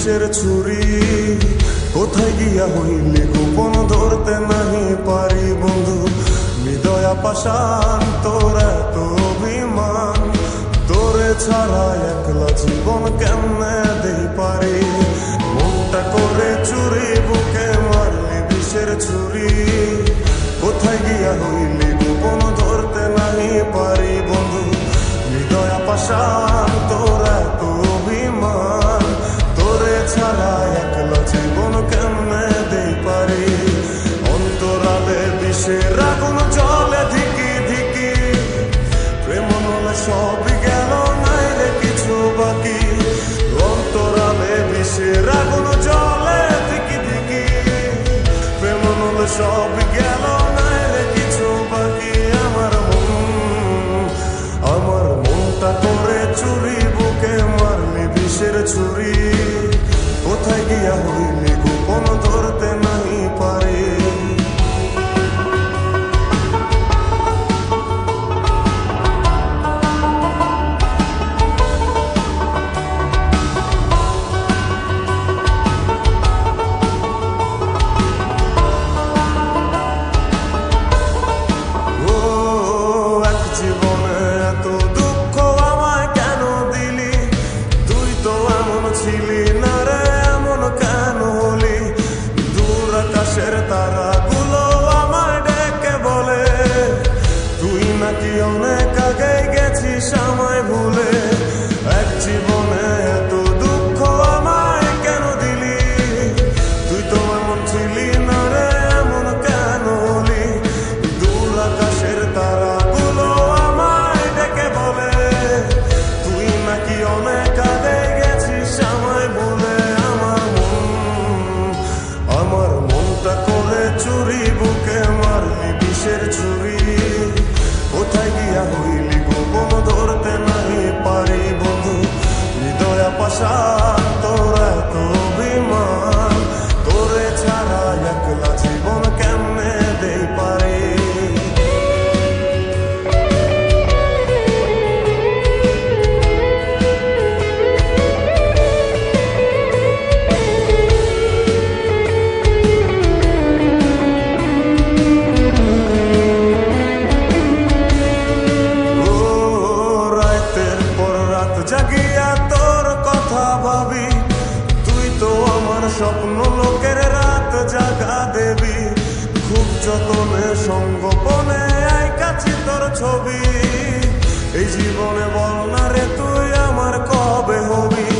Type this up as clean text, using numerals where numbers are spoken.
বিষের ছুরি কোথায় গিয়া হইলি গোপন ধরতে নাহি পারি বন্ধু হৃদয়া পাষাণ তোর এত অভিমান তোরে ছাড়া একলা জীবন কেমনে দেই পারি মনটা করে চুরি বুকে মারলি বিষের ছুরি কোথায় গিয়া হইলি গোপন ধরতে নাহি পারি বন্ধু হৃদয়া পাষাণ তোর এত অভিমান তোরে ছাড়া একলা জীবন কেমনে দেই পারি অন্তরালে বিষের আগুন জ্বলে ধিকি ধিকি প্রেম নলে সবই গেল নাই রে কিছু বাকি অন্তরালে বিষের আগুন জ্বলে ধিকি ধিকি প্রেম নলে সবই গেল নাই রে কিছু বাকি আমার মনটা করে চুরি বুকে মারলি বিষের ছুরি কোথায় গিয়া হইলি গোপন ধরতে নাহি পারি তারাগুলো আমায় ডেকে বলে তুই নাকি অনেক আগে গেছিস আমায় ভুলে এক জীবনে এত দুঃখ আমায় কেন দিলি তুই তো এমন ছিলি না রে এমন কেন হলি দূর আকাশের তারাগুলো আমায় ডেকে বলে তুই নাকি অনেক আগে গেছিস আমায় ভুলে আমার মনটা করে চুরি বুকে মারলি বিষের ছুরি কোথায় গিয়া হইলি গোপন ধরতে নাহি পারি বন্ধু হৃদয়া পাষাণ তোর এত অভিমান তোরে ছাড়া একলা জীবন কেমনে দেই পারি জাগিয়া তোর কথা ভাবি তুই তো আমার স্বপ্ন লোকের রাত জাগা দেবী খুব যতনে সঙ্গোপনে আই কাছে তোর ছবি এই জীবনে বল না রে তুই আমার কবে হবি